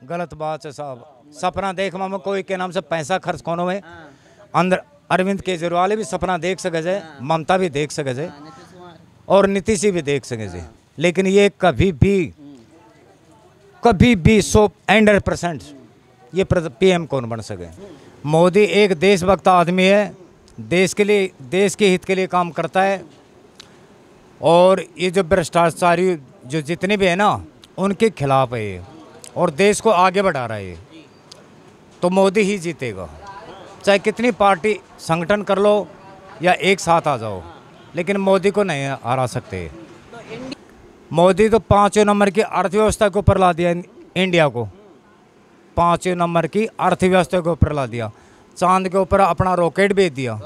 गलत बात है साहब। सपना देख में कोई के नाम से पैसा खर्च कोनो में अंदर अरविंद केजरीवाल भी सपना देख सके जाए, ममता भी देख सके जाए और नीतीश भी देख सके जाए, लेकिन ये कभी भी 100% ये पीएम कौन बन सके। मोदी एक देशभक्त आदमी है, देश के लिए, देश के हित के लिए काम करता है, और ये जो भ्रष्टाचारी जो जितने भी है ना उनके खिलाफ है ये, और देश को आगे बढ़ा रहा है ये, तो मोदी ही जीतेगा। चाहे कितनी पार्टी संगठन कर लो या एक साथ आ जाओ, लेकिन मोदी को नहीं हरा सकते। मोदी तो 5वें नंबर की अर्थव्यवस्था के ऊपर ला दिया इंडिया को, 5वें नंबर की अर्थव्यवस्था के ऊपर ला दिया, चांद के ऊपर अपना रॉकेट भेज दिया,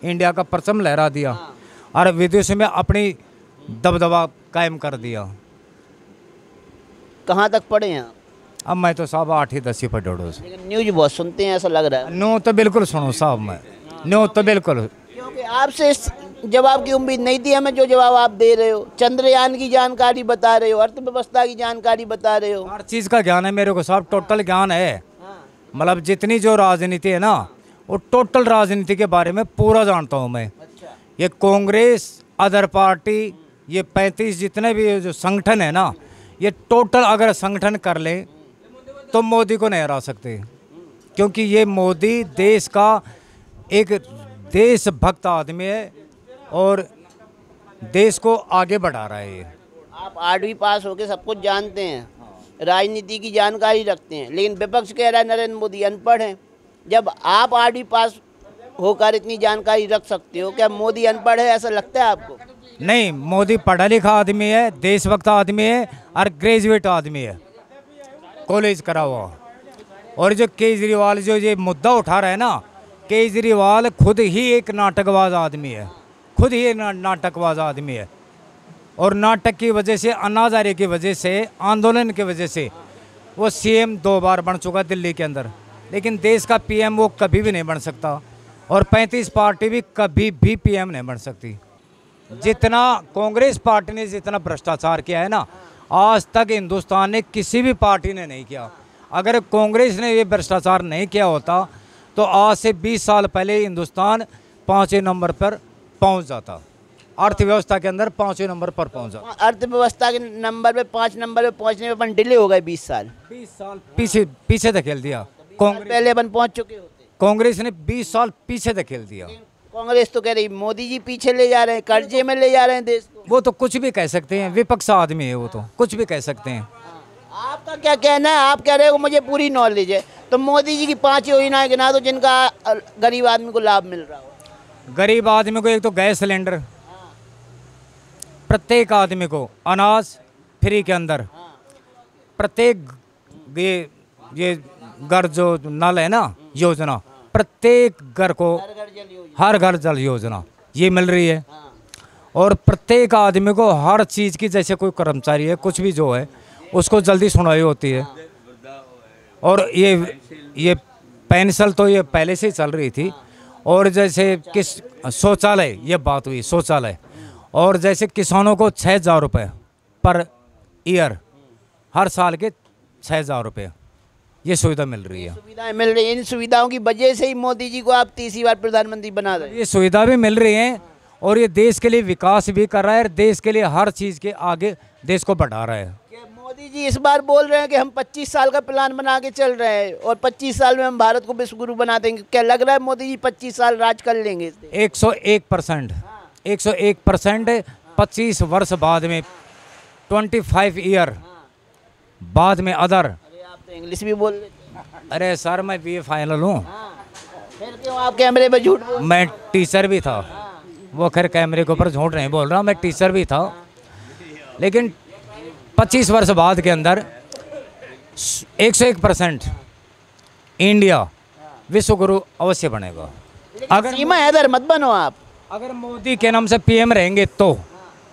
इंडिया का परचम लहरा दिया, और विदेश में अपनी दबदबा कायम कर दिया। कहाँ तक पढ़े हैं आप? अब मैं तो साहब 8वीं 10वीं पढ़ो से। लेकिन न्यूज बहुत सुनते हैं, ऐसा लग रहा है। नो तो बिल्कुल सुनो साहब, मैं नो तो बिल्कुल, क्योंकि आपसे इस जवाब की उम्मीद नहीं थी हमें, जो जवाब आप दे रहे हो। चंद्रयान की जानकारी बता रहे हो, अर्थव्यवस्था की जानकारी बता रहे हो, हर चीज़ का ज्ञान है मेरे को साहब, टोटल ज्ञान है। मतलब जितनी जो राजनीति है ना, वो टोटल राजनीति के बारे में पूरा जानता हूँ मैं। ये कांग्रेस, अदर पार्टी, ये 35 जितने भी जो संगठन है ना, ये टोटल अगर संगठन कर ले तो मोदी को नहीं हरा सकते, क्योंकि ये मोदी देश का एक देशभक्त आदमी है और देश को आगे बढ़ा रहा है ये। आप 8वीं पास होके सब कुछ जानते हैं, राजनीति की जानकारी रखते हैं, लेकिन विपक्ष कह रहा है नरेंद्र मोदी अनपढ़ हैं। जब आप 8वीं पास होकर इतनी जानकारी रख सकते हो, क्या मोदी अनपढ़ है, ऐसा लगता है आपको? नहीं, मोदी पढ़ा लिखा आदमी है, देशभक्त आदमी है और ग्रेजुएट आदमी है, कॉलेज करा हुआ। और जो केजरीवाल जो ये मुद्दा उठा रहा है ना, केजरीवाल खुद ही एक नाटकबाज आदमी है, खुद ही नाटकबाज आदमी है, और नाटक की वजह से, अन्नाहज़ारे की वजह से, आंदोलन की वजह से वो सीएम 2 बार बन चुका दिल्ली के अंदर, लेकिन देश का पीएम वो कभी भी नहीं बन सकता, और 35 पार्टी भी कभी भी पीएम नहीं बन सकती। जितना कांग्रेस पार्टी ने जितना भ्रष्टाचार किया है ना, आज तक हिंदुस्तान ने किसी भी पार्टी ने नहीं किया। अगर कांग्रेस ने ये भ्रष्टाचार नहीं किया होता तो आज से 20 साल पहले हिंदुस्तान 5वें नंबर पर पहुंच जाता, अर्थव्यवस्था के अंदर 5वें नंबर पर पहुंच जाता। अर्थव्यवस्था के नंबर पे 5 नंबर पे पहुंचने में अपन डिले हो गए 20 साल पीछे धकेल दिया। पहले अपन पहुंच चुके होते। कांग्रेस ने 20 साल पीछे धकेल दिया। कांग्रेस तो कह रही मोदी जी पीछे ले जा रहे हैं, कर्जे में ले जा रहे हैं देश को। वो तो कुछ भी कह सकते हैं, विपक्ष आदमी है वो, तो कुछ भी कह सकते हैं। आपका क्या कहना है? आप कह रहे हो मुझे पूरी नॉलेज है, तो मोदी जी की 5 योजनाएं गिना दो जिनका गरीब आदमी को लाभ मिल रहा हो। गरीब आदमी को एक तो गैस सिलेंडर, प्रत्येक आदमी को अनाज फ्री के अंदर, प्रत्येक ये घर जो नल है ना योजना, प्रत्येक घर को हर घर जल योजना ये मिल रही है, और प्रत्येक आदमी को हर चीज़ की, जैसे कोई कर्मचारी है कुछ भी जो है उसको जल्दी सुनाई होती है। और ये पेंशन तो ये पहले से ही चल रही थी, और जैसे किस शौचालय, ये बात हुई शौचालय, और जैसे किसानों को 6,000 रुपये पर ईयर, हर साल के 6,000 रुपये ये सुविधा मिल रही है। सुविधाएं मिल रही हैं, इन सुविधाओं की वजह से ही मोदी जी को आप 30वीं बार प्रधानमंत्री बना रहे हैं। ये सुविधा भी मिल रही है और ये देश के लिए विकास भी कर रहा है, देश के लिए हर चीज़ के आगे देश को बढ़ा रहा है। मोदी जी इस बार बोल रहे हैं कि हम 25 साल का प्लान बना के चल रहे हैं और 25 साल में हम भारत को विश्व गुरु बना देंगे। क्या लग रहा है मोदी जी 25 साल राज कर लेंगे? 101%, 101%। 25 वर्ष बाद में, 25 ईयर बाद में अदर। आप तो इंग्लिश भी बोल लेते। अरे सर, मैं BA फाइनल हूँ। फिर क्यों आप कैमरे पे झूठ बोल? मैं टीचर भी था, वो खैर कैमरे के ऊपर झूठ नहीं बोल रहा, मैं टीचर भी था, लेकिन 25 वर्ष बाद के अंदर 101% इंडिया विश्व गुरु अवश्य बनेगा। अगर सीमा हैदर मत बनो आप। अगर मोदी के नाम से पीएम रहेंगे तो,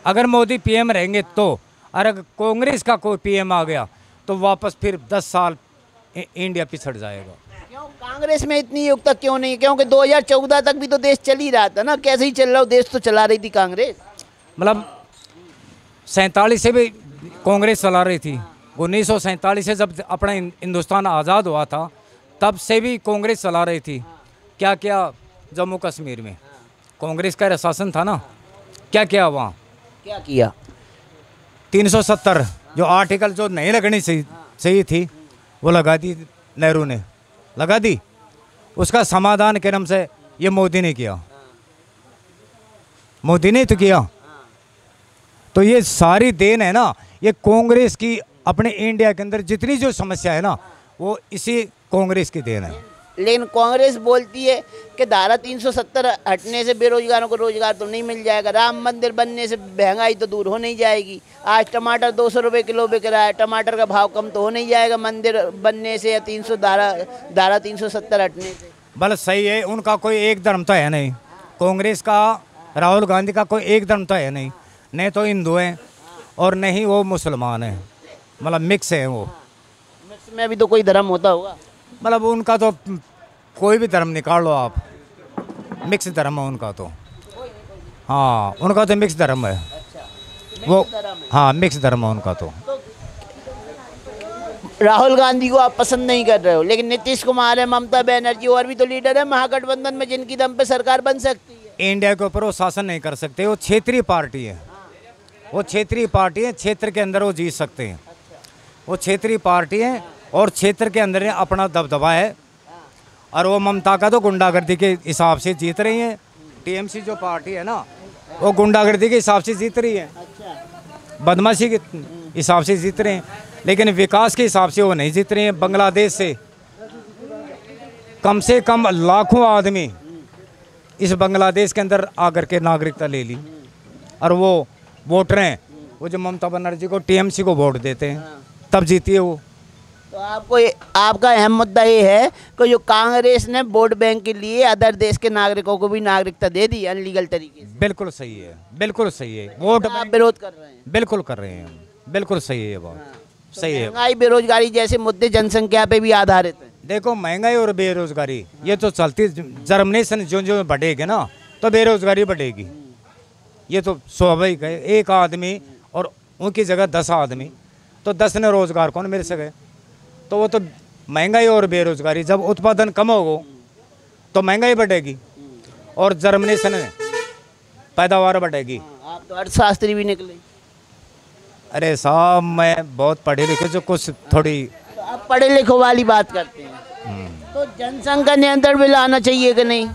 अगर मोदी पीएम रहेंगे तो, और अगर कांग्रेस का कोई पीएम आ गया तो वापस फिर 10 साल इंडिया पिछड़ जाएगा। क्यों कांग्रेस में इतनी योग्यता क्यों नहीं? क्योंकि 2014 तक भी तो देश चल ही रहा था ना, कैसे ही चल रहा हो, देश तो चला रही थी कांग्रेस। मतलब 47 से भी कांग्रेस चला रही थी, 1947 से जब अपना हिंदुस्तान आज़ाद हुआ था तब से भी कांग्रेस चला रही थी। क्या क्या जम्मू कश्मीर में कांग्रेस का शासन था ना, क्या क्या वहाँ क्या किया? 370 जो आर्टिकल जो नहीं लगनी सही थी वो लगा दी, नेहरू ने लगा दी। उसका समाधान के नाम से ये मोदी ने किया, मोदी ने तो किया। तो ये सारी देन है ना ये कांग्रेस की। अपने इंडिया के अंदर जितनी जो समस्या है ना वो इसी कांग्रेस की देन है। लेकिन कांग्रेस बोलती है कि धारा 370 हटने से बेरोजगारों को रोजगार तो नहीं मिल जाएगा, राम मंदिर बनने से महंगाई तो दूर हो नहीं जाएगी। आज टमाटर 200 रुपये किलो बिक रहा है, टमाटर का भाव कम तो हो नहीं जाएगा मंदिर बनने से या 300 370 हटने से। बल सही है, उनका कोई एक धर्म तो है नहीं। कांग्रेस का, राहुल गांधी का कोई एक धर्म तो है नहीं तो हिंदू हैं और नहीं वो मुसलमान हैं, मतलब मिक्स है वो। मिक्स में भी तो कोई धर्म होता होगा। मतलब उनका तो कोई भी धर्म निकाल लो आप, मिक्स धर्म है उनका तो। हाँ उनका तो मिक्स धर्म है। वो हाँ मिक्स धर्म है उनका तो। राहुल गांधी को आप पसंद नहीं कर रहे हो, लेकिन नीतीश कुमार है, ममता बनर्जी और भी तो लीडर है महागठबंधन में जिनकी दम पे सरकार बन सकती है। इंडिया के ऊपर वो शासन नहीं कर सकते, वो क्षेत्रीय पार्टी है। वो क्षेत्रीय पार्टी है, क्षेत्र के अंदर वो जीत सकते हैं। वो क्षेत्रीय पार्टी है और क्षेत्र के अंदर अपना दबदबा है। और वो ममता का तो गुंडागर्दी के हिसाब से जीत रही है। टीएमसी जो पार्टी है ना वो गुंडागर्दी के हिसाब से जीत रही है, बदमाशी के हिसाब से जीत रहे हैं, लेकिन विकास के हिसाब से वो नहीं जीत रहे हैं। बांग्लादेश से कम लाखों आदमी इस बांग्लादेश के अंदर आकर के नागरिकता ले ली और वो वोटर हैं वो जो ममता बनर्जी को, टीएमसी को वोट देते हैं, तब जीती है वो। तो आपका अहम मुद्दा ये है कि जो कांग्रेस ने वोट बैंक के लिए अदर देश के नागरिकों को भी नागरिकता दे दी अनलीगल तरीके से। बिल्कुल सही है, बिल्कुल सही है। वोट आप विरोध कर रहे हैं? बिल्कुल कर रहे हैं, बिल्कुल सही है बात। तो सही है। महंगाई बेरोजगारी जैसे मुद्दे जनसंख्या पे भी आधारित हैं। देखो महंगाई और बेरोजगारी ये तो चलती, जर्मिनेशन जो बढ़ेगी ना तो बेरोजगारी बढ़ेगी, ये तो स्वाभाविक है। एक आदमी और उनकी जगह 10 आदमी, तो 10 ने रोजगार कौन मिल सके? तो वो तो महंगाई और बेरोजगारी, जब उत्पादन कम होगा तो महंगाई बढ़ेगी और जर्मिनेशन पैदावार बढ़ेगी। आप तो अर्थशास्त्री भी निकले। अरे साहब मैं बहुत पढ़े लिखे, जो कुछ थोड़ी तो आप पढ़े लिखो वाली बात करते हैं। तो जनसंख्या नियंत्रण बिल आना चाहिए कि नहीं?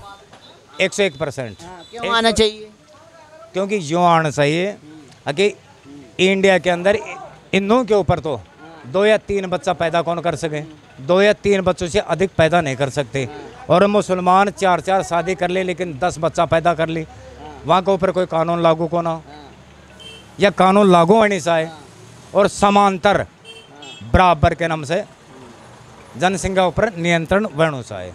101%। क्यों आना चाहिए? क्योंकि यूँ आना चाहिए कि इंडिया के अंदर हिंदुओं के ऊपर तो 2 या 3 बच्चा पैदा कौन कर सके? 2 या 3 बच्चों से अधिक पैदा नहीं कर सकते। और मुसलमान 4 शादी कर ले लेकिन 10 बच्चा पैदा कर ले, वहाँ के ऊपर कोई कानून लागू को ना, या कानून लागू होने चाहिए और समांतर बराबर के नाम से जनसंख्या ऊपर नियंत्रण होना चाहिए।